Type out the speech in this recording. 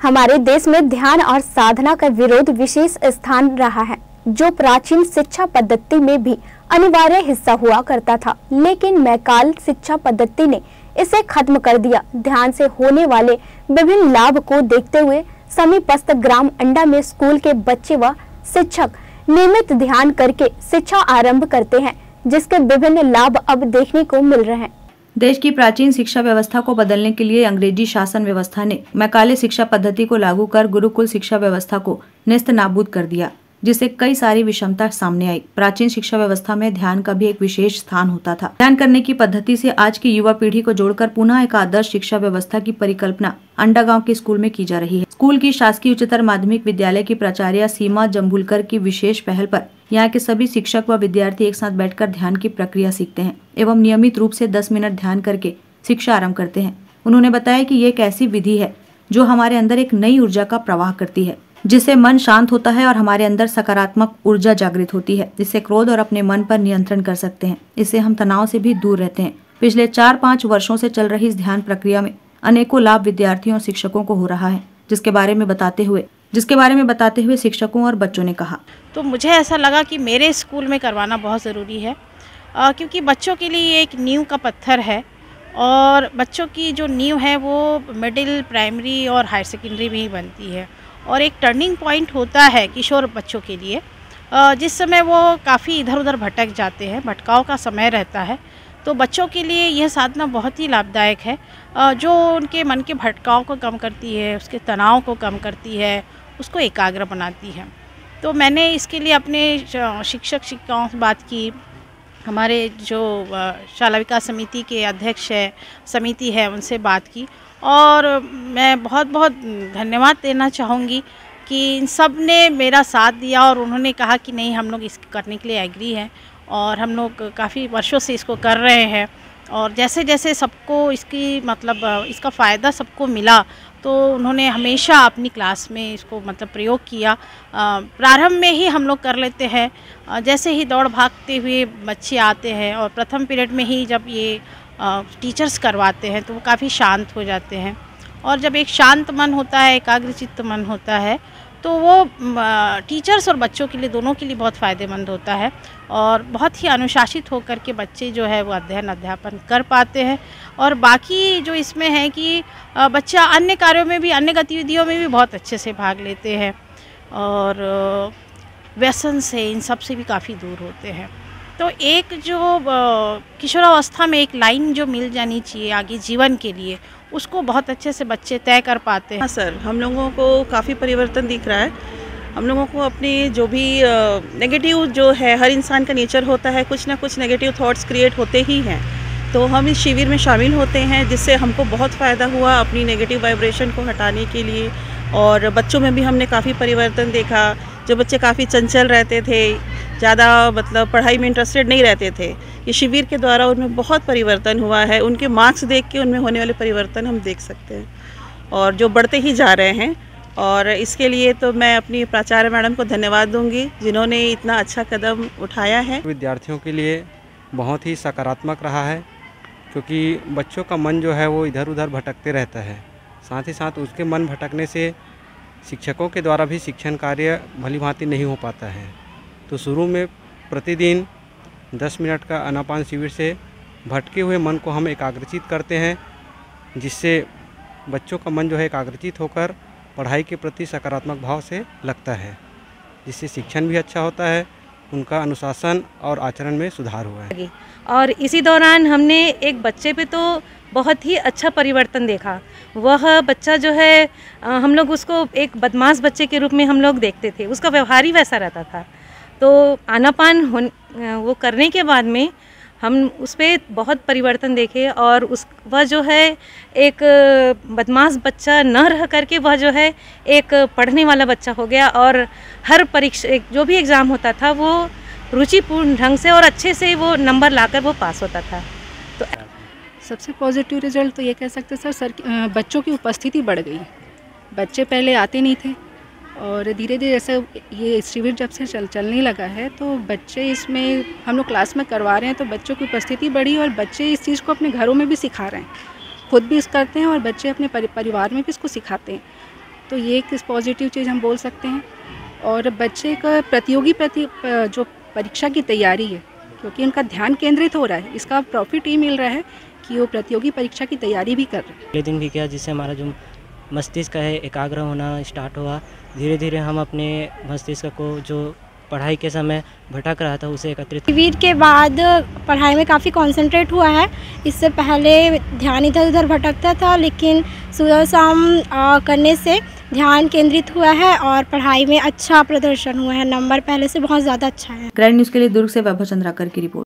हमारे देश में ध्यान और साधना का विरोध विशेष स्थान रहा है, जो प्राचीन शिक्षा पद्धति में भी अनिवार्य हिस्सा हुआ करता था, लेकिन मैकाल शिक्षा पद्धति ने इसे खत्म कर दिया। ध्यान से होने वाले विभिन्न लाभ को देखते हुए समीपस्थ ग्राम अंडा में स्कूल के बच्चे व शिक्षक नियमित ध्यान करके शिक्षा आरंभ करते हैं, जिसके विभिन्न लाभ अब देखने को मिल रहे हैं। देश की प्राचीन शिक्षा व्यवस्था को बदलने के लिए अंग्रेजी शासन व्यवस्था ने मैकाले शिक्षा पद्धति को लागू कर गुरुकुल शिक्षा व्यवस्था को नेस्त नाबूद कर दिया, जिससे कई सारी विषमता सामने आई। प्राचीन शिक्षा व्यवस्था में ध्यान का भी एक विशेष स्थान होता था। ध्यान करने की पद्धति से आज की युवा पीढ़ी को जोड़कर पुनः एक आदर्श शिक्षा व्यवस्था की परिकल्पना अंडा गांव के स्कूल में की जा रही है। स्कूल की शासकीय उच्चतर माध्यमिक विद्यालय की प्राचार्य सीमा जम्बुलकर की विशेष पहल पर यहाँ के सभी शिक्षक व विद्यार्थी एक साथ बैठकर ध्यान की प्रक्रिया सीखते हैं एवं नियमित रूप से 10 मिनट ध्यान करके शिक्षा आरंभ करते हैं। उन्होंने बताया कि ये एक ऐसी विधि है जो हमारे अंदर एक नई ऊर्जा का प्रवाह करती है, जिससे मन शांत होता है और हमारे अंदर सकारात्मक ऊर्जा जागृत होती है, जिससे क्रोध और अपने मन पर नियंत्रण कर सकते हैं। इससे हम तनाव से भी दूर रहते हैं। पिछले 4-5 वर्षों से चल रही इस ध्यान प्रक्रिया में अनेकों लाभ विद्यार्थियों और शिक्षकों को हो रहा है, जिसके बारे में बताते हुए शिक्षकों और बच्चों ने कहा। तो मुझे ऐसा लगा कि मेरे स्कूल में करवाना बहुत ज़रूरी है, क्योंकि बच्चों के लिए ये एक नींव का पत्थर है और बच्चों की जो नींव है वो मिडिल, प्राइमरी और हायर सेकेंडरी में ही बनती है और एक टर्निंग पॉइंट होता है किशोर बच्चों के लिए, जिस समय वो काफ़ी इधर उधर भटक जाते हैं, भटकाव का समय रहता है। तो बच्चों के लिए यह साधना बहुत ही लाभदायक है, जो उनके मन के भटकाव को कम करती है, उसके तनाव को कम करती है, उसको एकाग्र बनाती है। तो मैंने इसके लिए अपने शिक्षकों से बात की, हमारे जो शाला विकास समिति के अध्यक्ष समिति है उनसे बात की और मैं बहुत बहुत धन्यवाद देना चाहूँगी कि इन सब ने मेरा साथ दिया और उन्होंने कहा कि नहीं, हम लोग इसको करने के लिए एग्री हैं और हम लोग काफ़ी वर्षों से इसको कर रहे हैं। और जैसे जैसे सबको इसका फ़ायदा सबको मिला, तो उन्होंने हमेशा अपनी क्लास में इसको प्रयोग किया। प्रारंभ में ही हम लोग कर लेते हैं, जैसे ही दौड़ भागते हुए बच्चे आते हैं और प्रथम पीरियड में ही जब ये टीचर्स करवाते हैं तो वो काफ़ी शांत हो जाते हैं और जब एक शांत मन होता है, एकाग्रचित्त मन होता है, तो वो टीचर्स और बच्चों के लिए, दोनों के लिए बहुत फ़ायदेमंद होता है और बहुत ही अनुशासित होकर के बच्चे जो है वो अध्ययन कर पाते हैं। और बाकी जो इसमें है कि बच्चा अन्य कार्यों में भी, अन्य गतिविधियों में भी बहुत अच्छे से भाग लेते हैं और व्यसन से, इन सब से भी काफ़ी दूर होते हैं। तो एक जो किशोरावस्था में एक लाइन जो मिल जानी चाहिए आगे जीवन के लिए, उसको बहुत अच्छे से बच्चे तय कर पाते हैं। हाँ सर, हम लोगों को काफ़ी परिवर्तन दिख रहा है। हम लोगों को अपने जो भी नेगेटिव जो है, हर इंसान का नेचर होता है, कुछ ना कुछ नेगेटिव थॉट्स क्रिएट होते ही हैं। तो हम इस शिविर में शामिल होते हैं, जिससे हमको बहुत फ़ायदा हुआ अपनी नेगेटिव वाइब्रेशन को हटाने के लिए। और बच्चों में भी हमने काफ़ी परिवर्तन देखा। जो बच्चे काफ़ी चंचल रहते थे, ज़्यादा पढ़ाई में इंटरेस्टेड नहीं रहते थे, ये शिविर के द्वारा उनमें बहुत परिवर्तन हुआ है। उनके मार्क्स देख के उनमें होने वाले परिवर्तन हम देख सकते हैं और जो बढ़ते ही जा रहे हैं। और इसके लिए तो मैं अपनी प्राचार्य मैडम को धन्यवाद दूंगी, जिन्होंने इतना अच्छा कदम उठाया है। विद्यार्थियों के लिए बहुत ही सकारात्मक रहा है, क्योंकि बच्चों का मन जो है वो इधर उधर भटकते रहता है। साथ ही साथ उसके मन भटकने से शिक्षकों के द्वारा भी शिक्षण कार्य भली भांति नहीं हो पाता है। तो शुरू में प्रतिदिन 10 मिनट का आनापान शिविर से भटके हुए मन को हम एकाग्रचित करते हैं, जिससे बच्चों का मन जो है एकाग्रचित होकर पढ़ाई के प्रति सकारात्मक भाव से लगता है, जिससे शिक्षण भी अच्छा होता है, उनका अनुशासन और आचरण में सुधार हुआ है। और इसी दौरान हमने एक बच्चे पे तो बहुत ही अच्छा परिवर्तन देखा। वह बच्चा जो है, हम लोग उसको एक बदमाश बच्चे के रूप में हम लोग देखते थे, उसका व्यवहार ही वैसा रहता था। तो आनापान वो करने के बाद में हम उस पर बहुत परिवर्तन देखे और वह जो है एक बदमाश बच्चा न रह करके वह जो है एक पढ़ने वाला बच्चा हो गया और हर परीक्षा, जो भी एग्ज़ाम होता था वो रुचिपूर्ण ढंग से और अच्छे से वो नंबर लाकर वो पास होता था। तो सबसे पॉजिटिव रिजल्ट तो ये कह सकते सर बच्चों की उपस्थिति बढ़ गई। बच्चे पहले आते नहीं थे और धीरे धीरे जैसे ये शिविर जब से चलने लगा है, तो बच्चे इसमें हम लोग क्लास में करवा रहे हैं, तो बच्चों की उपस्थिति बढ़ी और बच्चे इस चीज़ को अपने घरों में भी सिखा रहे हैं, खुद भी इस करते हैं और बच्चे अपने परिवार में भी इसको सिखाते हैं। तो ये एक पॉजिटिव चीज़ हम बोल सकते हैं। और बच्चे का जो परीक्षा की तैयारी है, क्योंकि उनका ध्यान केंद्रित हो रहा है, इसका प्रॉफिट ही मिल रहा है कि वो प्रतियोगी परीक्षा की तैयारी भी कर रहे हैं। अगले दिन भी किया, जिससे हमारा जो मस्तिष्क है एकाग्र होना स्टार्ट हुआ। धीरे धीरे हम अपने मस्तिष्क को जो पढ़ाई के समय भटक रहा था उसे एकत्रित। शिविर के बाद पढ़ाई में काफ़ी कंसंट्रेट हुआ है। इससे पहले ध्यान इधर उधर भटकता था, लेकिन सुबह शाम करने से ध्यान केंद्रित हुआ है और पढ़ाई में अच्छा प्रदर्शन हुआ है। नंबर पहले से बहुत ज़्यादा अच्छा है। ग्रैंड न्यूज़ के लिए दुर्ग से वैभव चंद्राकर की रिपोर्ट।